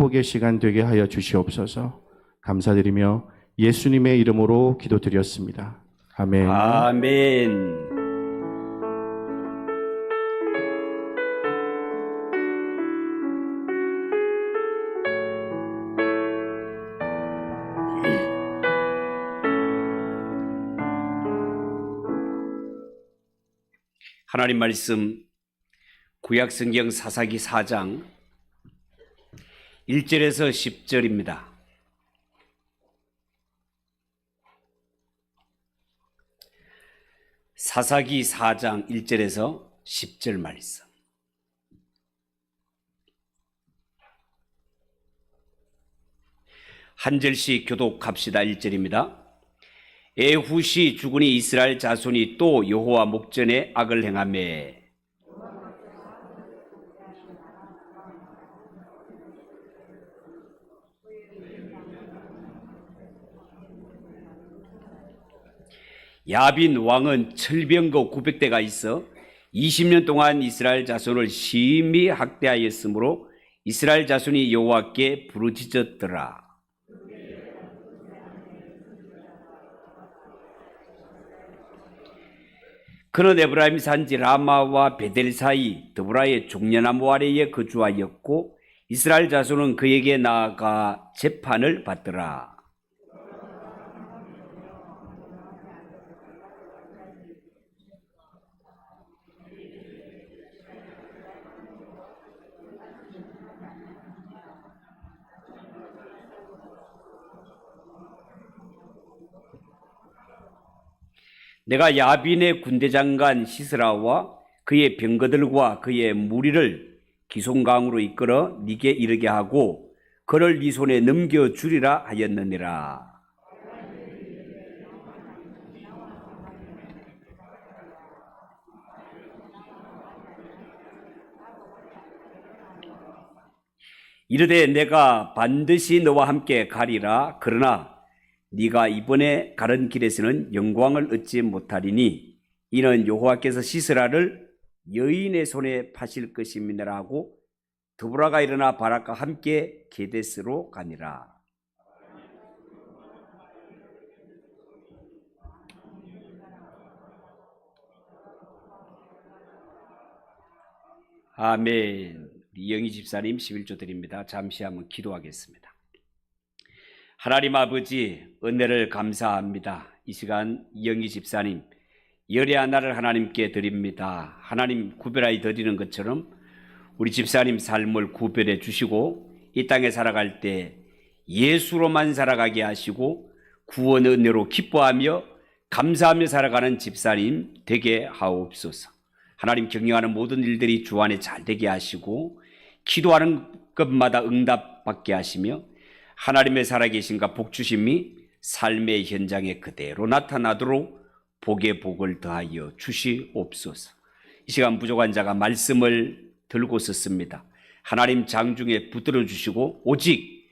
축복의 시간 되게 하여 주시옵소서. 감사드리며 예수님의 이름으로 기도드렸습니다. 아멘. 아멘. 하나님 말씀 구약성경 사사기 4장 1절에서 10절입니다. 사사기 4장 1절에서 10절 말씀. 한 절씩 교독합시다. 1절입니다. 에훗이 죽으니 이스라엘 자손이 또 여호와 목전에 악을 행하매 야빈 왕은 철병거 900대가 있어 20년 동안 이스라엘 자손을 심히 학대하였으므로 이스라엘 자손이 여호와께 부르짖었더라. 그는 에브라임 산지 라마와 베델 사이 드보라의 종려나무 아래에 거주하였고 이스라엘 자손은 그에게 나아가 재판을 받더라. 내가 야빈의 군대장관 시스라와 그의 병거들과 그의 무리를 기송강으로 이끌어 네게 이르게 하고 그를 네 손에 넘겨주리라 하였느니라. 이르되 내가 반드시 너와 함께 가리라. 그러나 네가 이번에 가는 길에서는 영광을 얻지 못하리니 이는 여호와께서 시스라를 여인의 손에 파실 것임이니라 하고 드보라가 일어나 바락과 함께 게데스로 가니라. 아멘. 영희 집사님 11조 드립니다. 잠시 한번 기도하겠습니다. 하나님 아버지, 은혜를 감사합니다. 이 시간 영희 집사님 열의 하나를 하나님께 드립니다. 하나님 구별하여 드리는 것처럼 우리 집사님 삶을 구별해 주시고 이 땅에 살아갈 때 예수로만 살아가게 하시고 구원 은혜로 기뻐하며 감사하며 살아가는 집사님 되게 하옵소서. 하나님 경영하는 모든 일들이 주 안에 잘 되게 하시고 기도하는 것마다 응답받게 하시며 하나님의 살아계신가 복주심이 삶의 현장에 그대로 나타나도록 복의 복을 더하여 주시옵소서. 이 시간 부족한 자가 말씀을 들고 섰습니다. 하나님 장중에 붙들어 주시고 오직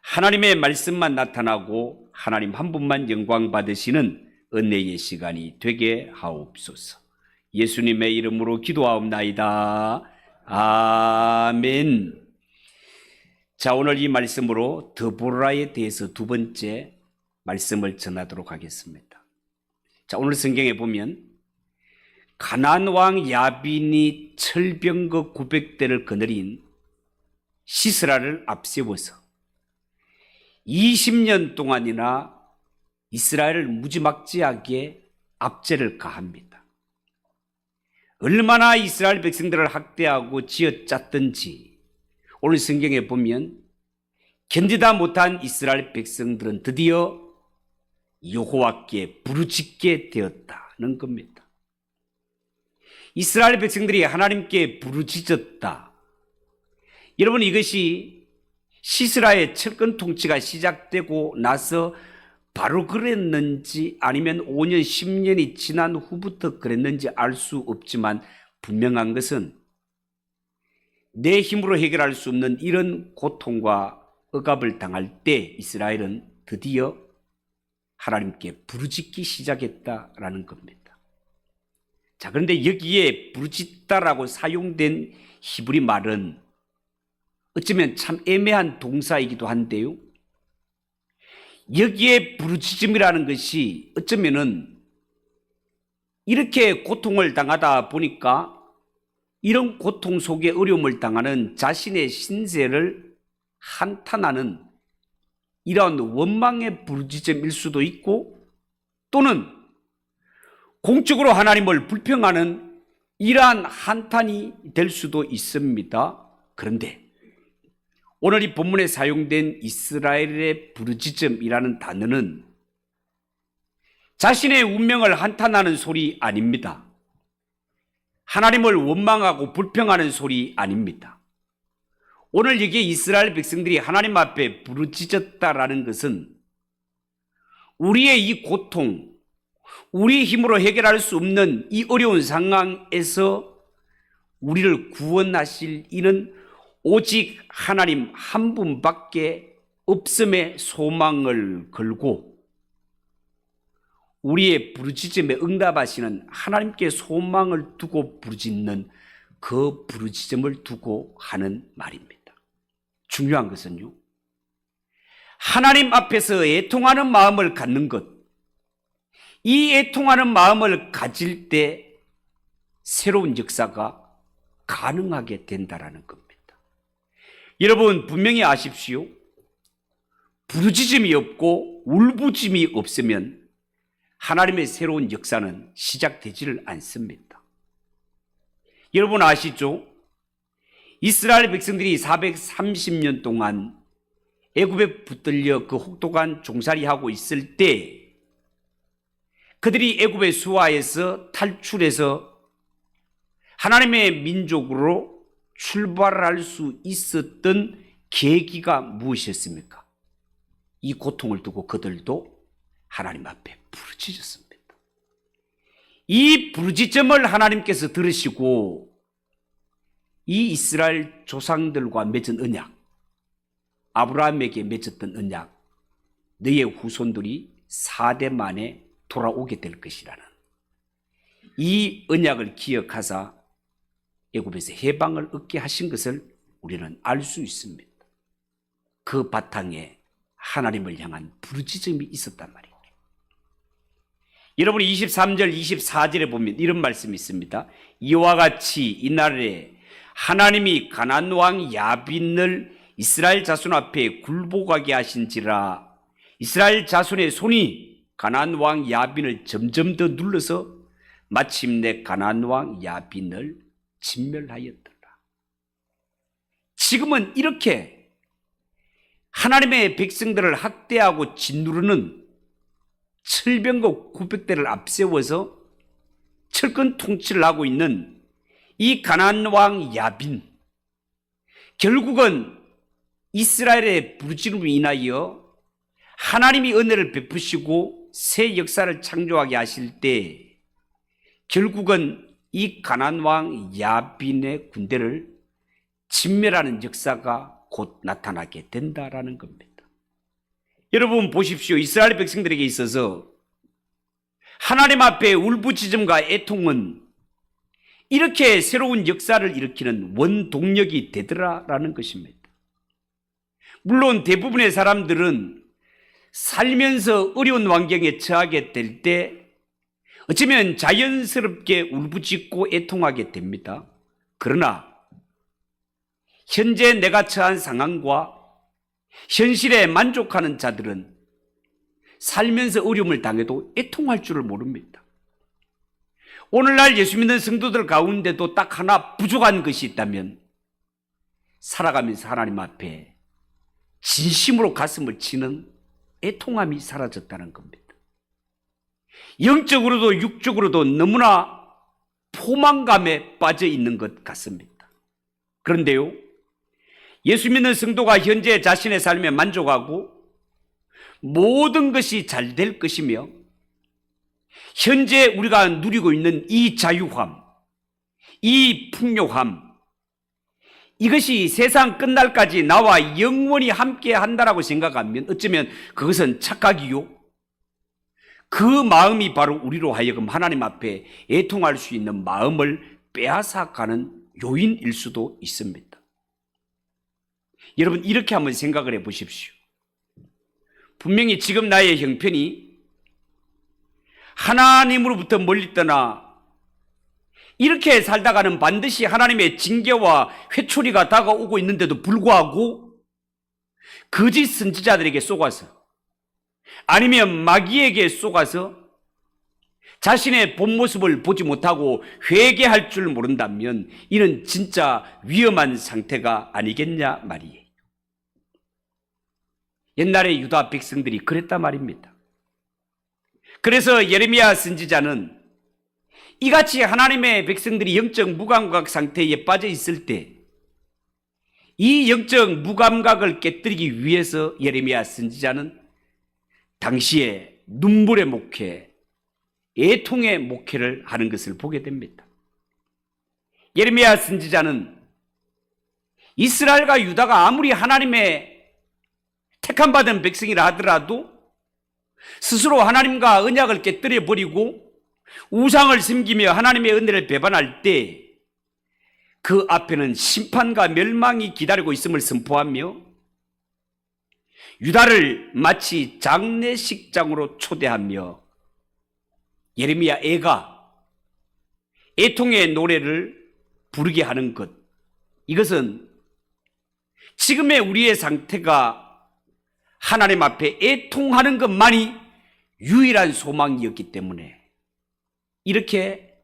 하나님의 말씀만 나타나고 하나님 한 분만 영광 받으시는 은혜의 시간이 되게 하옵소서. 예수님의 이름으로 기도하옵나이다. 아멘. 자, 오늘 이 말씀으로 드보라에 대해서 두 번째 말씀을 전하도록 하겠습니다. 자, 오늘 성경에 보면 가나안 왕 야빈이 철병거 900대를 거느린 시스라를 앞세워서 20년 동안이나 이스라엘을 무지막지하게 압제를 가합니다. 얼마나 이스라엘 백성들을 학대하고 쥐어짰든지 오늘 성경에 보면 견디다 못한 이스라엘 백성들은 드디어 여호와께 부르짖게 되었다는 겁니다. 이스라엘 백성들이 하나님께 부르짖었다. 여러분, 이것이 시스라의 철권 통치가 시작되고 나서 바로 그랬는지 아니면 5년, 10년이 지난 후부터 그랬는지 알 수 없지만 분명한 것은 내 힘으로 해결할 수 없는 이런 고통과 억압을 당할 때 이스라엘은 드디어 하나님께 부르짖기 시작했다라는 겁니다. 자, 그런데 여기에 부르짖다라고 사용된 히브리 말은 어쩌면 참 애매한 동사이기도 한데요. 여기에 부르짖음이라는 것이 어쩌면은 이렇게 고통을 당하다 보니까 이런 고통 속에 어려움을 당하는 자신의 신세를 한탄하는 이러한 원망의 부르짖음일 수도 있고, 또는 공적으로 하나님을 불평하는 이러한 한탄이 될 수도 있습니다. 그런데 오늘 이 본문에 사용된 이스라엘의 부르짖음이라는 단어는 자신의 운명을 한탄하는 소리 아닙니다. 하나님을 원망하고 불평하는 소리 아닙니다. 오늘 여기에 이스라엘 백성들이 하나님 앞에 부르짖었다라는 것은 우리의 이 고통, 우리 힘으로 해결할 수 없는 이 어려운 상황에서 우리를 구원하실 이는 오직 하나님 한 분밖에 없음에 소망을 걸고 우리의 부르짖음에 응답하시는 하나님께 소망을 두고 부르짖는 그 부르짖음을 두고 하는 말입니다. 중요한 것은요, 하나님 앞에서 애통하는 마음을 갖는 것, 이 애통하는 마음을 가질 때 새로운 역사가 가능하게 된다라는 겁니다. 여러분 분명히 아십시오. 부르짖음이 없고 울부짖음이 없으면 하나님의 새로운 역사는 시작되지를 않습니다. 여러분 아시죠? 이스라엘 백성들이 430년 동안 애굽에 붙들려 그 혹독한 종살이하고 있을 때 그들이 애굽의 수하에서 탈출해서 하나님의 민족으로 출발할 수 있었던 계기가 무엇이었습니까? 이 고통을 두고 그들도 하나님 앞에 부르짖었습니다. 이 부르짖음을 하나님께서 들으시고 이 이스라엘 조상들과 맺은 언약, 아브라함에게 맺었던 언약, 너의 후손들이 4대 만에 돌아오게 될 것이라는 이 언약을 기억하사 애굽에서 해방을 얻게 하신 것을 우리는 알 수 있습니다. 그 바탕에 하나님을 향한 부르짖음이 있었단 말이에요. 여러분 23절 24절에 보면 이런 말씀이 있습니다. 이와 같이 이날에 하나님이 가나안 왕 야빈을 이스라엘 자손 앞에 굴복하게 하신지라. 이스라엘 자손의 손이 가나안 왕 야빈을 점점 더 눌러서 마침내 가나안 왕 야빈을 진멸하였더라. 지금은 이렇게 하나님의 백성들을 학대하고 짓누르는 철병과 구백대를 앞세워서 철권 통치를 하고 있는 이 가나안 왕 야빈, 결국은 이스라엘의 부르짖음으로 인하여 하나님이 은혜를 베푸시고 새 역사를 창조하게 하실 때 결국은 이 가나안 왕 야빈의 군대를 진멸하는 역사가 곧 나타나게 된다라는 겁니다. 여러분 보십시오. 이스라엘 백성들에게 있어서 하나님 앞에 울부짖음과 애통은 이렇게 새로운 역사를 일으키는 원동력이 되더라라는 것입니다. 물론 대부분의 사람들은 살면서 어려운 환경에 처하게 될 때 어쩌면 자연스럽게 울부짖고 애통하게 됩니다. 그러나 현재 내가 처한 상황과 현실에 만족하는 자들은 살면서 어려움을 당해도 애통할 줄을 모릅니다. 오늘날 예수 믿는 성도들 가운데도 딱 하나 부족한 것이 있다면 살아가면서 하나님 앞에 진심으로 가슴을 치는 애통함이 사라졌다는 겁니다. 영적으로도 육적으로도 너무나 포만감에 빠져 있는 것 같습니다. 그런데요, 예수 믿는 성도가 현재 자신의 삶에 만족하고 모든 것이 잘 될 것이며 현재 우리가 누리고 있는 이 자유함, 이 풍요함, 이것이 세상 끝날까지 나와 영원히 함께 한다라고 생각하면 어쩌면 그것은 착각이요. 그 마음이 바로 우리로 하여금 하나님 앞에 애통할 수 있는 마음을 빼앗아가는 요인일 수도 있습니다. 여러분 이렇게 한번 생각을 해 보십시오. 분명히 지금 나의 형편이 하나님으로부터 멀리 떠나 이렇게 살다가는 반드시 하나님의 징계와 회초리가 다가오고 있는데도 불구하고 거짓 선지자들에게 속아서 아니면 마귀에게 속아서 자신의 본 모습을 보지 못하고 회개할 줄 모른다면 이는 진짜 위험한 상태가 아니겠냐 말이에요. 옛날에 유다 백성들이 그랬단 말입니다. 그래서 예레미야 선지자는 이같이 하나님의 백성들이 영적 무감각 상태에 빠져 있을 때 이 영적 무감각을 깨뜨리기 위해서 예레미야 선지자는 당시에 눈물의 목회, 애통의 목회를 하는 것을 보게 됩니다. 예레미야 선지자는 이스라엘과 유다가 아무리 하나님의 택함받은 백성이라 하더라도 스스로 하나님과 언약을 깨뜨려 버리고 우상을 섬기며 하나님의 은혜를 배반할 때 그 앞에는 심판과 멸망이 기다리고 있음을 선포하며 유다를 마치 장례식장으로 초대하며 예레미야 애가 애통의 노래를 부르게 하는 것, 이것은 지금의 우리의 상태가 하나님 앞에 애통하는 것만이 유일한 소망이었기 때문에 이렇게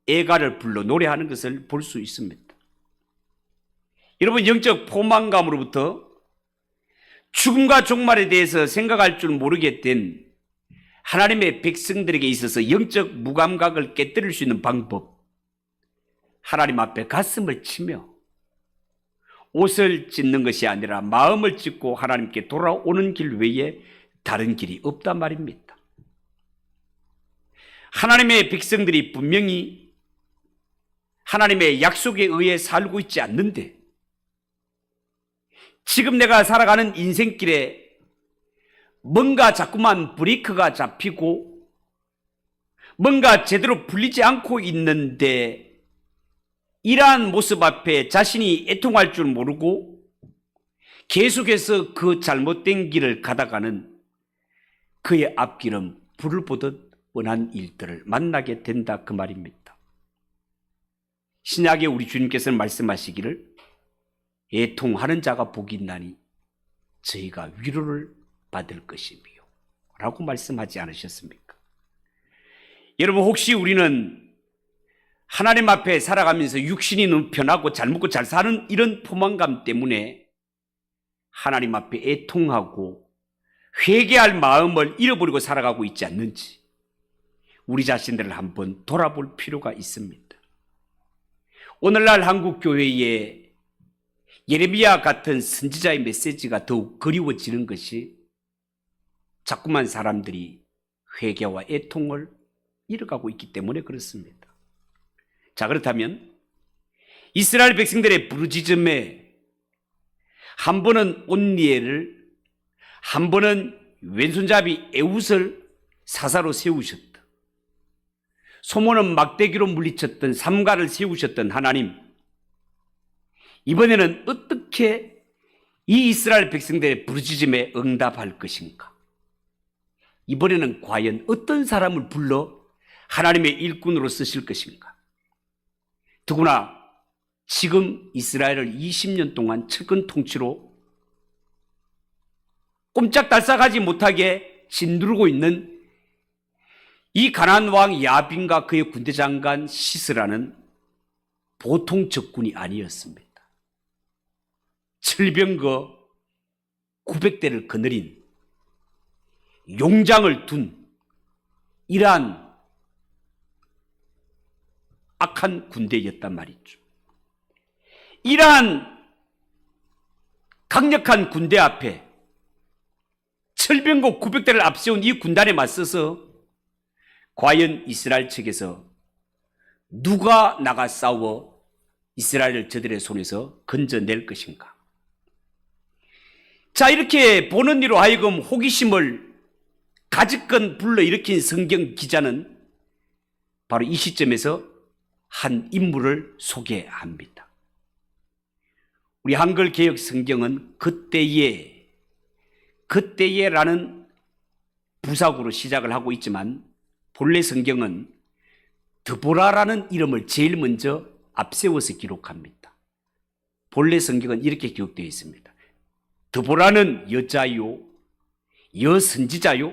애가를 불러 노래하는 것을 볼 수 있습니다. 여러분, 영적 포만감으로부터 죽음과 종말에 대해서 생각할 줄 모르게 된 하나님의 백성들에게 있어서 영적 무감각을 깨뜨릴 수 있는 방법, 하나님 앞에 가슴을 치며 옷을 찢는 것이 아니라 마음을 찢고 하나님께 돌아오는 길 외에 다른 길이 없단 말입니다. 하나님의 백성들이 분명히 하나님의 약속에 의해 살고 있지 않는데 지금 내가 살아가는 인생길에 뭔가 자꾸만 브레이크가 잡히고 뭔가 제대로 풀리지 않고 있는데 이러한 모습 앞에 자신이 애통할 줄 모르고 계속해서 그 잘못된 길을 가다가는 그의 앞길은 불을 보듯 뻔한 일들을 만나게 된다, 그 말입니다. 신약에 우리 주님께서는 말씀하시기를 애통하는 자가 복이 있나니 저희가 위로를 받을 것이며 라고 말씀하지 않으셨습니까? 여러분, 혹시 우리는 하나님 앞에 살아가면서 육신이 너무 편하고 잘 먹고 잘 사는 이런 포만감 때문에 하나님 앞에 애통하고 회개할 마음을 잃어버리고 살아가고 있지 않는지 우리 자신들을 한번 돌아볼 필요가 있습니다. 오늘날 한국 교회에 예레미야 같은 선지자의 메시지가 더욱 그리워지는 것이 자꾸만 사람들이 회개와 애통을 잃어가고 있기 때문에 그렇습니다. 자, 그렇다면 이스라엘 백성들의 부르짖음에 한 번은 온니엘을, 한 번은 왼손잡이 에웃을 사사로 세우셨다. 소모는 막대기로 물리쳤던 삼가를 세우셨던 하나님, 이번에는 어떻게 이 이스라엘 백성들의 부르짖음에 응답할 것인가? 이번에는 과연 어떤 사람을 불러 하나님의 일꾼으로 쓰실 것인가? 더구나 지금 이스라엘을 20년 동안 철권 통치로 꼼짝달싹하지 못하게 짓누르고 있는 이 가나안 왕 야빈과 그의 군대 장관 시스라는 보통 적군이 아니었습니다. 철병거 900대를 거느린 용장을 둔 이러한 악한 군대였단 말이죠. 이러한 강력한 군대 앞에 철병거 900대를 앞세운 이 군단에 맞서서 과연 이스라엘 측에서 누가 나가 싸워 이스라엘을 저들의 손에서 건져낼 것인가? 자, 이렇게 보는 이로 하여금 호기심을 가지건 불러일으킨 성경 기자는 바로 이 시점에서 한 인물을 소개합니다. 우리 한글 개역 성경은 그때에라는 부사구로 시작을 하고 있지만 본래 성경은 드보라라는 이름을 제일 먼저 앞세워서 기록합니다. 본래 성경은 이렇게 기록되어 있습니다. 드보라는 여자요, 여선지자요,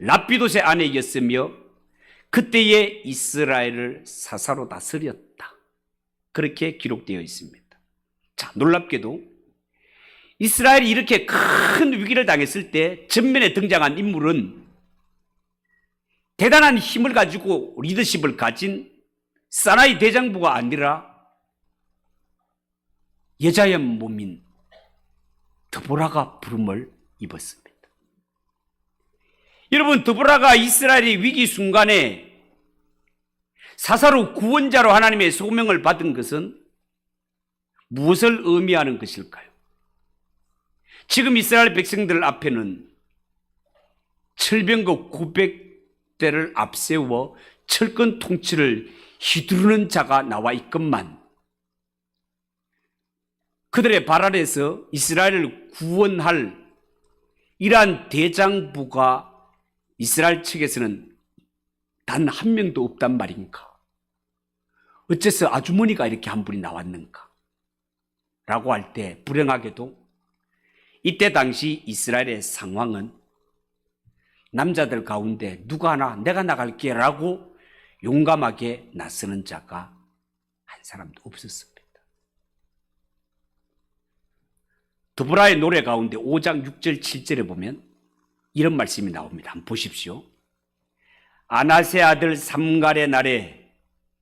랍비도세 아내였으며 그때에 이스라엘을 사사로 다스렸다. 그렇게 기록되어 있습니다. 자, 놀랍게도 이스라엘이 이렇게 큰 위기를 당했을 때 전면에 등장한 인물은 대단한 힘을 가지고 리더십을 가진 사나이 대장부가 아니라 여자의 몸인 드보라가 부름을 입었습니다. 여러분, 드보라가 이스라엘의 위기 순간에 사사로 구원자로 하나님의 소명을 받은 것은 무엇을 의미하는 것일까요? 지금 이스라엘 백성들 앞에는 철병거 900대를 앞세워 철권 통치를 휘두르는 자가 나와 있건만 그들의 발 아래에서 이스라엘을 구원할 이러한 대장부가 이스라엘 측에서는 단 한 명도 없단 말인가? 어째서 아주머니가 이렇게 한 분이 나왔는가? 라고 할 때 불행하게도 이때 당시 이스라엘의 상황은 남자들 가운데 누가 하나 내가 나갈게 라고 용감하게 나서는 자가 한 사람도 없었습니다. 드보라의 노래 가운데 5장 6절 7절에 보면 이런 말씀이 나옵니다. 한번 보십시오. 아나세 아들 삼갈의 날에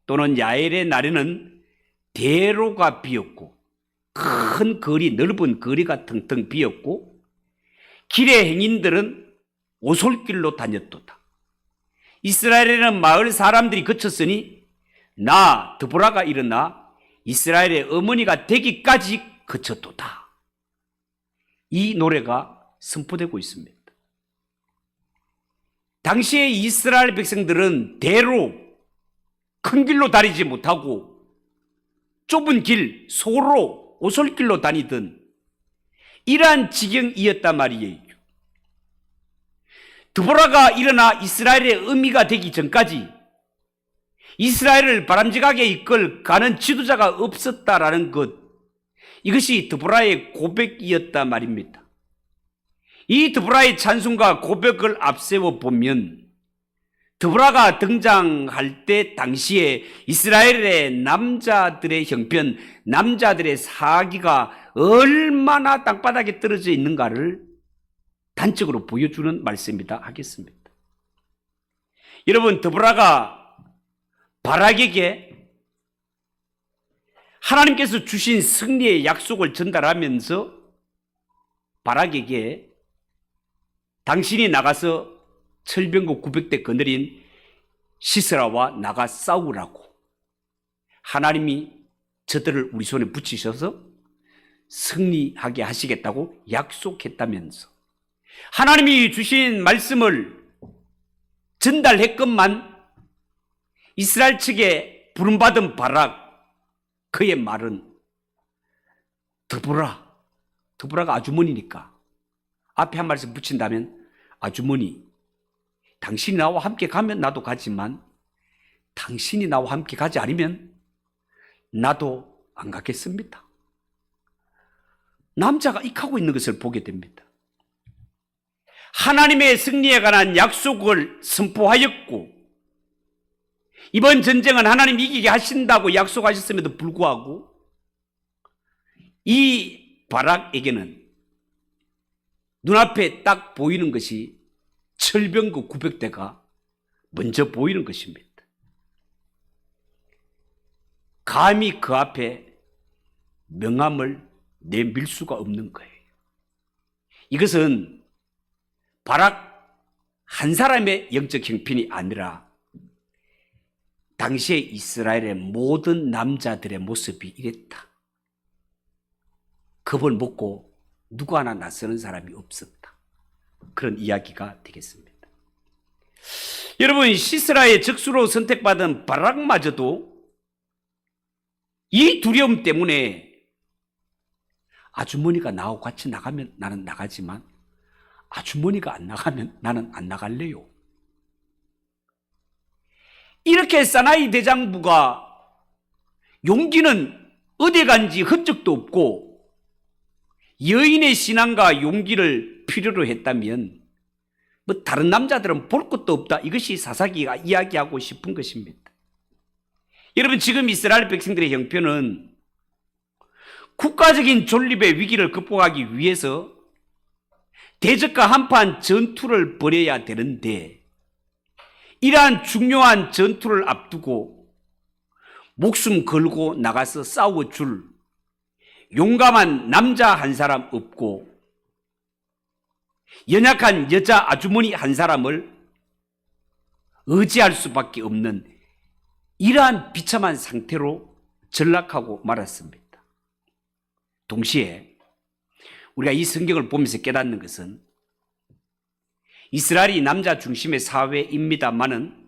또는 야엘의 날에는 대로가 비었고 큰 거리, 넓은 거리가 텅텅 비었고 길의 행인들은 오솔길로 다녔도다. 이스라엘에는 마을 사람들이 그쳤으니 나 드보라가 일어나 이스라엘의 어머니가 되기까지 그쳤도다. 이 노래가 선포되고 있습니다. 당시에 이스라엘 백성들은 대로 큰 길로 다니지 못하고 좁은 길, 소로 오솔길로 다니던 이러한 지경이었단 말이에요. 드보라가 일어나 이스라엘의 의미가 되기 전까지 이스라엘을 바람직하게 이끌 가는 지도자가 없었다라는 것, 이것이 드보라의 고백이었단 말입니다. 이 드보라의 찬송과 고백을 앞세워 보면 드보라가 등장할 때 당시에 이스라엘의 남자들의 형편, 남자들의 사기가 얼마나 땅바닥에 떨어져 있는가를 단적으로 보여주는 말씀이다 하겠습니다. 여러분, 드보라가 바락에게 하나님께서 주신 승리의 약속을 전달하면서 바락에게 당신이 나가서 철병거 900대 거느린 시스라와 나가 싸우라고 하나님이 저들을 우리 손에 붙이셔서 승리하게 하시겠다고 약속했다면서 하나님이 주신 말씀을 전달했건만 이스라엘 측에 부름받은 바락, 그의 말은 드보라가 아주머니니까 앞에 한 말씀 붙인다면 아주머니, 당신이 나와 함께 가면 나도 가지만 당신이 나와 함께 가지 않으면 나도 안 가겠습니다. 남자가 익하고 있는 것을 보게 됩니다. 하나님의 승리에 관한 약속을 선포하였고 이번 전쟁은 하나님 이기게 하신다고 약속하셨음에도 불구하고 이 바락에게는 눈앞에 딱 보이는 것이 철병거 900대가 먼저 보이는 것입니다. 감히 그 앞에 명함을 내밀 수가 없는 거예요. 이것은 바락 한 사람의 영적 형편이 아니라 당시에 이스라엘의 모든 남자들의 모습이 이랬다. 겁을 먹고 누구 하나 나서는 사람이 없었다. 그런 이야기가 되겠습니다. 여러분, 시스라의 적수로 선택받은 바락마저도 이 두려움 때문에 아주머니가 나하고 같이 나가면 나는 나가지만 아주머니가 안 나가면 나는 안 나갈래요. 이렇게 사나이 대장부가 용기는 어디 간지 흔적도 없고 여인의 신앙과 용기를 필요로 했다면 뭐 다른 남자들은 볼 것도 없다. 이것이 사사기가 이야기하고 싶은 것입니다. 여러분, 지금 이스라엘 백성들의 형편은 국가적인 존립의 위기를 극복하기 위해서 대적과 한판 전투를 벌여야 되는데 이러한 중요한 전투를 앞두고 목숨 걸고 나가서 싸워줄 용감한 남자 한 사람 없고 연약한 여자 아주머니 한 사람을 의지할 수밖에 없는 이러한 비참한 상태로 전락하고 말았습니다. 동시에 우리가 이 성경을 보면서 깨닫는 것은 이스라엘이 남자 중심의 사회입니다마는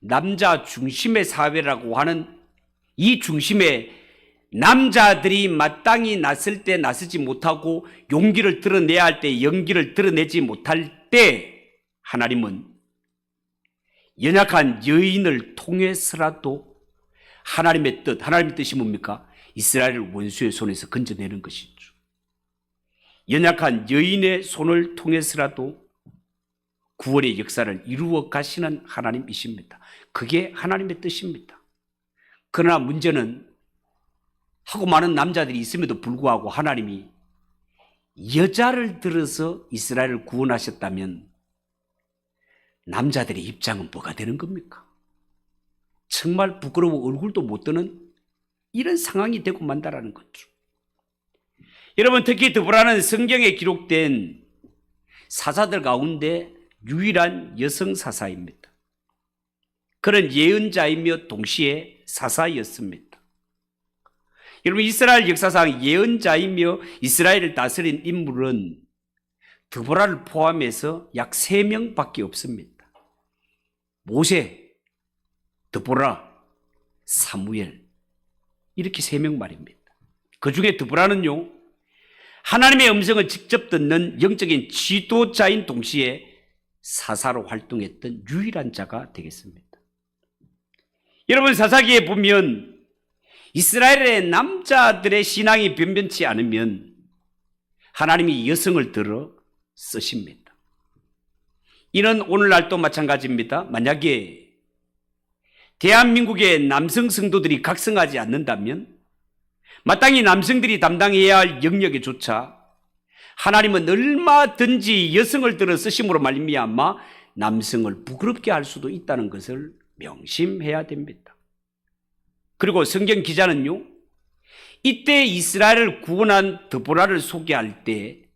남자 중심의 사회라고 하는 이 중심에 남자들이 마땅히 나설 때 나서지 못하고 용기를 드러내야 할 때 용기를 드러내지 못할 때 하나님은 연약한 여인을 통해서라도 하나님의 뜻이 뭡니까? 이스라엘을 원수의 손에서 건져내는 것이죠. 연약한 여인의 손을 통해서라도 구원의 역사를 이루어 가시는 하나님이십니다. 그게 하나님의 뜻입니다. 그러나 문제는 하고 많은 남자들이 있음에도 불구하고 하나님이 여자를 들어서 이스라엘을 구원하셨다면 남자들의 입장은 뭐가 되는 겁니까? 정말 부끄러워 얼굴도 못 드는 이런 상황이 되고 만다라는 거죠. 여러분, 특히 드보라는 성경에 기록된 사사들 가운데 유일한 여성 사사입니다. 그는 예언자이며 동시에 사사였습니다. 여러분, 이스라엘 역사상 예언자이며 이스라엘을 다스린 인물은 드보라를 포함해서 약 3명밖에 없습니다. 모세, 드보라, 사무엘, 이렇게 3명 말입니다. 그 중에 드보라는요, 하나님의 음성을 직접 듣는 영적인 지도자인 동시에 사사로 활동했던 유일한 자가 되겠습니다. 여러분, 사사기에 보면 이스라엘의 남자들의 신앙이 변변치 않으면 하나님이 여성을 들어 쓰십니다. 이는 오늘날도 마찬가지입니다. 만약에 대한민국의 남성 성도들이 각성하지 않는다면 마땅히 남성들이 담당해야 할 영역에조차 하나님은 얼마든지 여성을 들어 쓰심으로 말미암아 남성을 부끄럽게 할 수도 있다는 것을 명심해야 됩니다. 그리고 성경 기자는요, 이때 이스라엘을 구원한 드보라를 소개할 때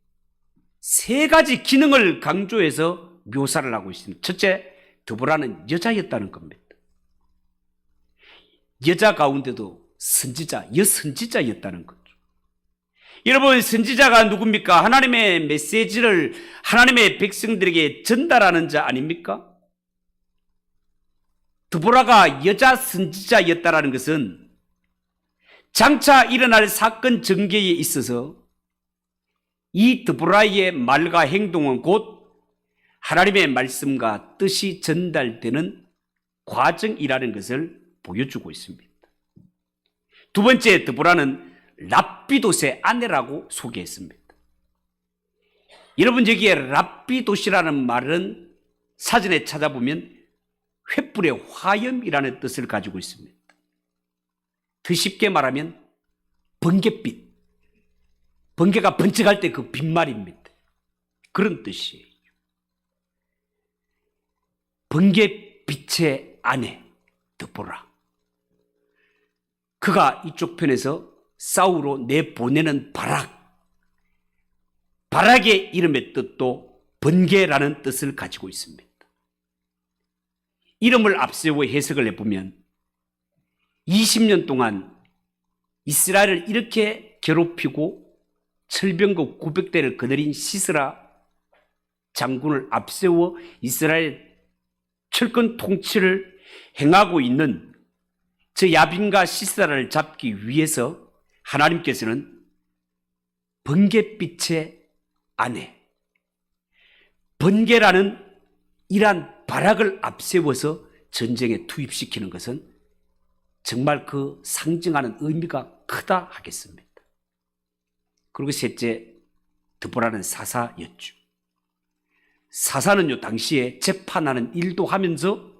3가지 기능을 강조해서 묘사를 하고 있습니다. 첫째, 드보라는 여자였다는 겁니다. 여자 가운데도 선지자, 여선지자였다는 거죠. 여러분, 선지자가 누굽니까? 하나님의 메시지를 하나님의 백성들에게 전달하는 자 아닙니까? 드보라가 여자 선지자였다는 것은 장차 일어날 사건 전개에 있어서 이 드보라의 말과 행동은 곧 하나님의 말씀과 뜻이 전달되는 과정이라는 것을 보여주고 있습니다. 두 번째, 드보라는 랍비돗의 아내라고 소개했습니다. 여러분, 여기에 랍비돗이라는 말은 사전에 찾아보면 횃불의 화염이라는 뜻을 가지고 있습니다. 더 쉽게 말하면 번갯빛, 번개가 번쩍할 때 그 빛말입니다. 그런 뜻이에요. 번갯빛의 아내 드보라, 그가 이쪽 편에서 싸우러 내보내는 바락의 이름의 뜻도 번개라는 뜻을 가지고 있습니다. 이름을 앞세워 해석을 해보면 20년 동안 이스라엘을 이렇게 괴롭히고 철병거 900대를 거느린 시스라 장군을 앞세워 이스라엘 철권 통치를 행하고 있는 저 야빈과 시스라를 잡기 위해서 하나님께서는 번갯빛의 아내. 번개라는 이러한 발악을 앞세워서 전쟁에 투입시키는 것은 정말 그 상징하는 의미가 크다 하겠습니다. 그리고 셋째, 드보라는 사사였죠. 사사는요, 당시에 재판하는 일도 하면서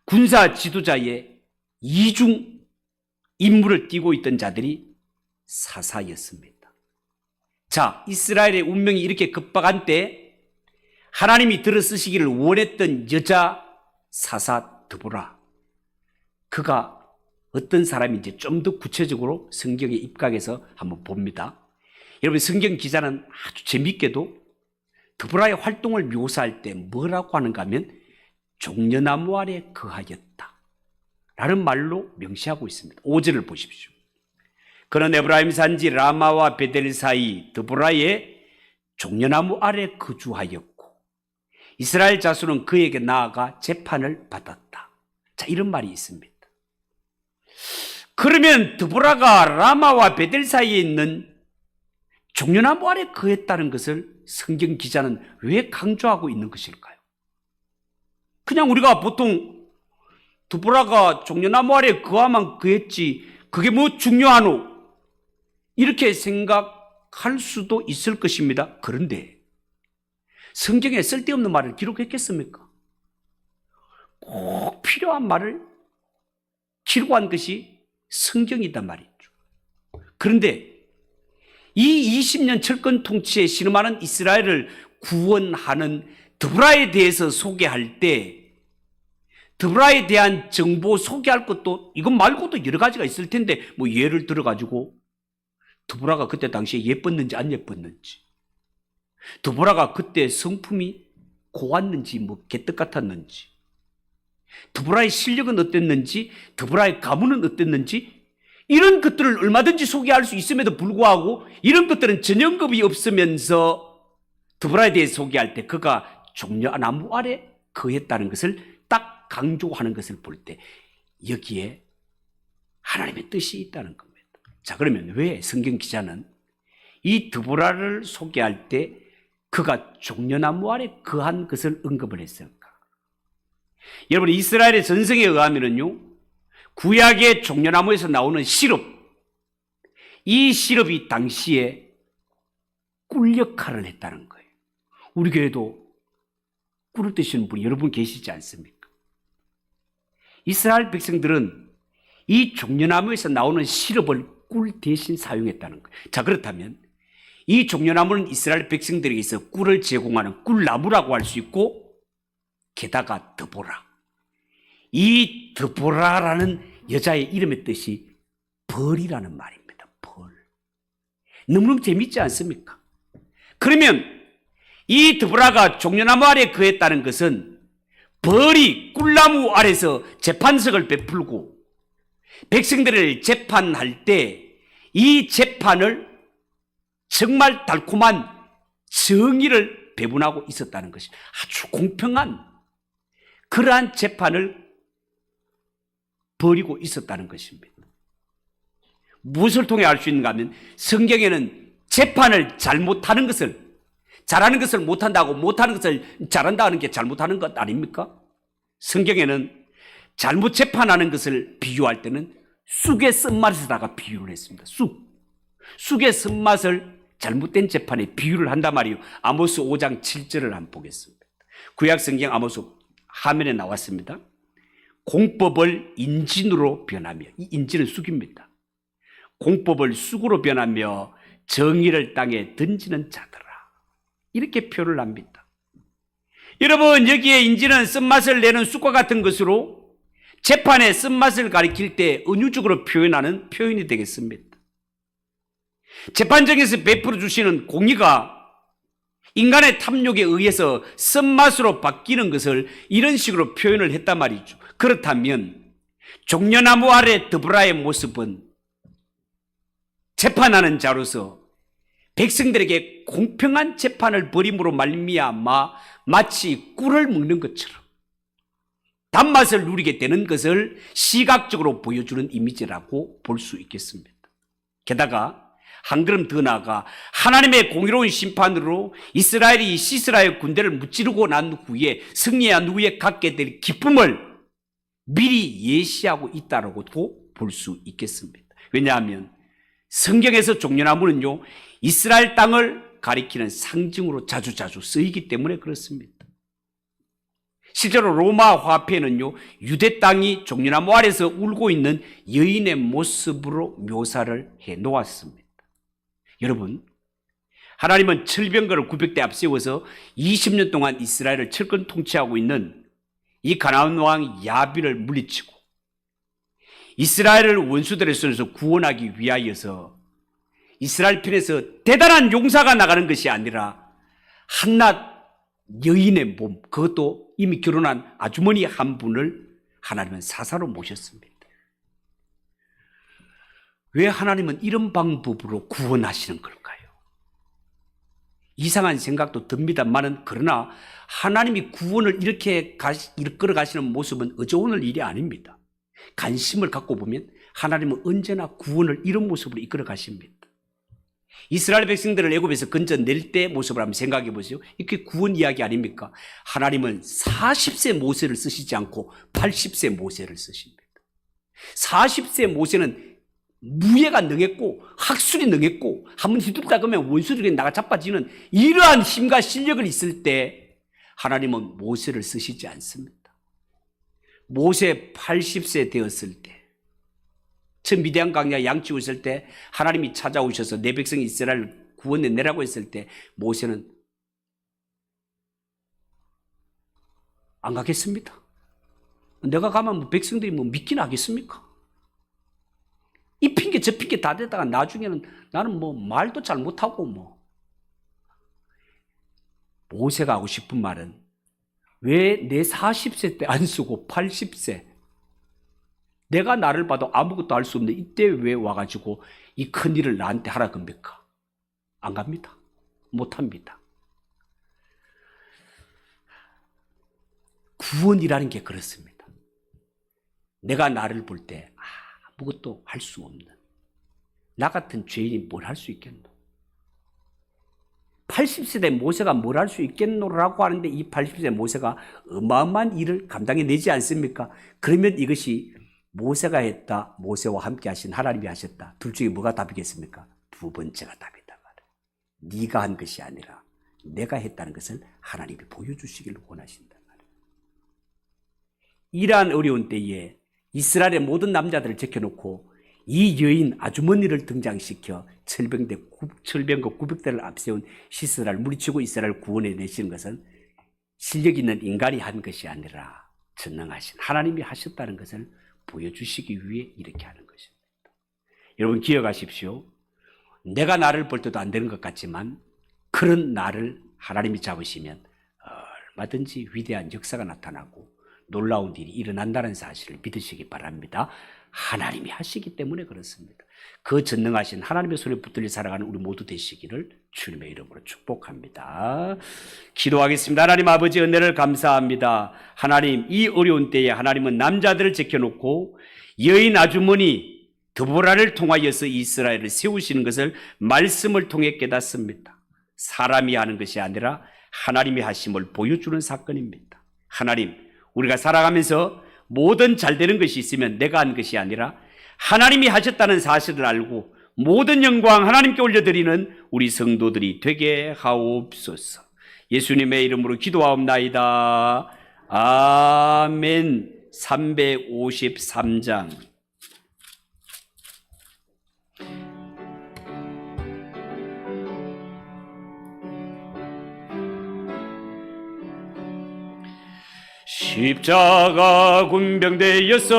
군사 지도자의 이중 임무를 띠고 있던 자들이 사사였습니다. 자, 이스라엘의 운명이 이렇게 급박한 때 하나님이 들어쓰시기를 원했던 여자 사사 드보라, 그가 어떤 사람인지 좀 더 구체적으로 성경에 입각해서 한번 봅니다. 여러분, 성경 기자는 아주 재밌게도 드보라의 활동을 묘사할 때 뭐라고 하는가 하면 종려나무 아래 거하였다 라는 말로 명시하고 있습니다. 5절을 보십시오. 그는 에브라임 산지 라마와 베델 사이 드보라의 종려나무 아래 거주하였고 이스라엘 자손은 그에게 나아가 재판을 받았다. 자, 이런 말이 있습니다. 그러면 드보라가 라마와 베델 사이에 있는 종려나무 아래 거했다는 것을 성경 기자는 왜 강조하고 있는 것일까요? 그냥 우리가 보통 드보라가 종려나무 아래 거하면 거했지 그게 뭐 중요하노? 이렇게 생각할 수도 있을 것입니다. 그런데 성경에 쓸데없는 말을 기록했겠습니까? 꼭 필요한 말을 기록한 것이 성경이단 말이죠. 그런데 이 20년 철권 통치에 신음하는 이스라엘을 구원하는 드보라에 대해서 소개할 때 드보라에 대한 정보 소개할 것도 이것 말고도 여러 가지가 있을 텐데 뭐 예를 들어가지고 드보라가 그때 당시에 예뻤는지 안 예뻤는지, 드보라가 그때 성품이 고왔는지 뭐 개떡 같았는지, 드보라의 실력은 어땠는지, 드보라의 가문은 어땠는지, 이런 것들을 얼마든지 소개할 수 있음에도 불구하고 이런 것들은 전염급이 없으면서 드보라에 대해 소개할 때 그가 종려나무 아래 거했다는 것을 딱 강조하는 것을 볼 때 여기에 하나님의 뜻이 있다는 겁니다. 자, 그러면 왜 성경 기자는 이 드보라를 소개할 때 그가 종려나무 아래 거한 것을 언급을 했을까? 여러분, 이스라엘의 전성에 의하면요, 구약의 종려나무에서 나오는 시럽, 이 시럽이 당시에 꿀 역할을 했다는 거예요. 우리 교회도 꿀을 드시는 분이 여러분 계시지 않습니까? 이스라엘 백성들은 이 종려나무에서 나오는 시럽을 꿀 대신 사용했다는 거예요. 자, 그렇다면 이 종려나무는 이스라엘 백성들에게서 꿀을 제공하는 꿀나무라고 할 수 있고, 게다가 드보라, 이 드보라라는 여자의 이름의 뜻이 벌이라는 말입니다. 벌. 너무너무 재밌지 않습니까? 그러면 이 드보라가 종려나무 아래 거했다는 것은 벌이 꿀나무 아래서 재판석을 베풀고 백성들을 재판할 때 이 재판을 정말 달콤한 정의를 배분하고 있었다는 것이 아주 공평한 그러한 재판을 벌이고 있었다는 것입니다. 무엇을 통해 알 수 있는가 하면 성경에는 재판을 잘못하는 것을, 잘하는 것을 못한다고 못하는 것을 잘한다는 게 잘못하는 것 아닙니까? 성경에는 잘못 재판하는 것을 비유할 때는 쑥의 쓴맛에다가 비유를 했습니다. 쑥의 쓴맛을 잘못된 재판에 비유를 한단 말이에요. 아모스 5장 7절을 한번 보겠습니다. 구약 성경 아모스 화면에 나왔습니다. 공법을 인진으로 변하며, 이 인진은 쑥입니다. 공법을 쑥으로 변하며 정의를 땅에 던지는 자들아, 이렇게 표현을 합니다. 여러분, 여기에 인진은 쓴맛을 내는 쑥과 같은 것으로 재판의 쓴맛을 가리킬 때 은유적으로 표현하는 표현이 되겠습니다. 재판정에서 베풀어 주시는 공의가 인간의 탐욕에 의해서 쓴맛으로 바뀌는 것을 이런 식으로 표현을 했단 말이죠. 그렇다면 종려나무 아래 드보라의 모습은 재판하는 자로서 백성들에게 공평한 재판을 벌임으로 말미암아 마치 꿀을 먹는 것처럼 단맛을 누리게 되는 것을 시각적으로 보여주는 이미지라고 볼 수 있겠습니다. 게다가 한 걸음 더 나아가 하나님의 공의로운 심판으로 이스라엘이 시스라의 군대를 무찌르고 난 후에 승리한 후에 갖게 될 기쁨을 미리 예시하고 있다라고도 볼 수 있겠습니다. 왜냐하면 성경에서 종려나무는요, 이스라엘 땅을 가리키는 상징으로 자주자주 쓰이기 때문에 그렇습니다. 실제로 로마 화폐는요, 유대 땅이 종려나무 아래서 울고 있는 여인의 모습으로 묘사를 해 놓았습니다. 여러분, 하나님은 철병거를 900대 앞세워서 20년 동안 이스라엘을 철권 통치하고 있는 이 가나안 왕 야비를 물리치고 이스라엘을 원수들의 손에서 구원하기 위하여서 이스라엘 편에서 대단한 용사가 나가는 것이 아니라 한낱 여인의 몸, 그것도 이미 결혼한 아주머니 한 분을 하나님은 사사로 모셨습니다. 왜 하나님은 이런 방법으로 구원하시는 걸까요? 이상한 생각도 듭니다만은, 그러나 하나님이 구원을 이렇게 이끌어 가시는 모습은 어제 오늘 일이 아닙니다. 관심을 갖고 보면 하나님은 언제나 구원을 이런 모습으로 이끌어 가십니다. 이스라엘 백성들을 애굽에서 건져낼 때 모습을 한번 생각해 보세요. 이게 구원 이야기 아닙니까? 하나님은 40세 모세를 쓰시지 않고 80세 모세를 쓰십니다. 40세 모세는 무예가 능했고 학술이 능했고 한번 휘두르다 그러면 원수들이 나가 자빠지는 이러한 힘과 실력을 있을 때 하나님은 모세를 쓰시지 않습니다. 모세 80세 되었을 때, 저 미디안 광야 양치고 있을 때 하나님이 찾아오셔서 내 백성 이스라엘을 구원해내라고 했을 때 모세는 안 가겠습니다. 내가 가면 뭐 백성들이 뭐 믿긴 하겠습니까? 이 핑계 저 핑계 다 대다가 나중에는 나는 뭐 말도 잘 못하고 뭐. 모세가 하고 싶은 말은 왜 내 40세 때 안 쓰고 80세, 내가 나를 봐도 아무것도 할 수 없는 이때 왜 와가지고 이 큰일을 나한테 하라 겁니까? 안 갑니다. 못합니다. 구원이라는 게 그렇습니다. 내가 나를 볼 때 아무것도 할 수 없는 나 같은 죄인이 뭘 할 수 있겠노? 80세 된 모세가 뭘 할 수 있겠노라고 하는데 이 80세 모세가 어마어마한 일을 감당해내지 않습니까? 그러면 이것이 모세가 했다, 모세와 함께 하신 하나님이 하셨다, 둘 중에 뭐가 답이겠습니까? 두 번째가 답이다. 네가 한 것이 아니라 내가 했다는 것을 하나님이 보여주시기를 원하신다. 이러한 어려운 때에 이스라엘의 모든 남자들을 제껴놓고 이 여인 아주머니를 등장시켜 철병거 900대를 앞세운 시스라를 물리치고 이스라엘을 구원해내시는 것은 실력 있는 인간이 한 것이 아니라 전능하신 하나님이 하셨다는 것을 보여주시기 위해 이렇게 하는 것입니다. 여러분 기억하십시오. 내가 나를 볼 때도 안 되는 것 같지만 그런 나를 하나님이 잡으시면 얼마든지 위대한 역사가 나타나고 놀라운 일이 일어난다는 사실을 믿으시기 바랍니다. 하나님이 하시기 때문에 그렇습니다. 그 전능하신 하나님의 손에 붙들려 살아가는 우리 모두 되시기를 주님의 이름으로 축복합니다. 기도하겠습니다. 하나님 아버지 은혜를 감사합니다. 하나님 이 어려운 때에 하나님은 남자들을 제껴놓고 여인 아주머니 드보라를 통하여서 이스라엘을 세우시는 것을 말씀을 통해 깨닫습니다. 사람이 하는 것이 아니라 하나님이 하심을 보여주는 사건입니다. 하나님, 우리가 살아가면서 모든 잘 되는 것이 있으면 내가 한 것이 아니라 하나님이 하셨다는 사실을 알고 모든 영광 하나님께 올려드리는 우리 성도들이 되게 하옵소서. 예수님의 이름으로 기도하옵나이다. 아멘. 353장. 십자가 군병되어서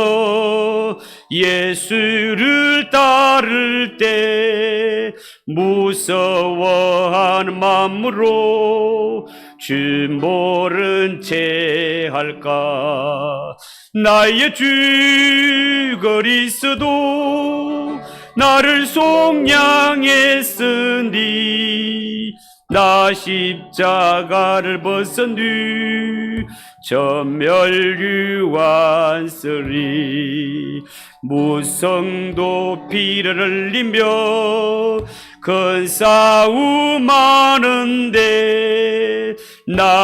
예수를 따를 때 무서워하는 마음으로 주 모른 채 할까. 나의 주 그리스도 나를 속량했으니 나 십자가를 벗은 뒤 전멸유한서리 무성도 피를 흘리며 큰 싸움 하는데 나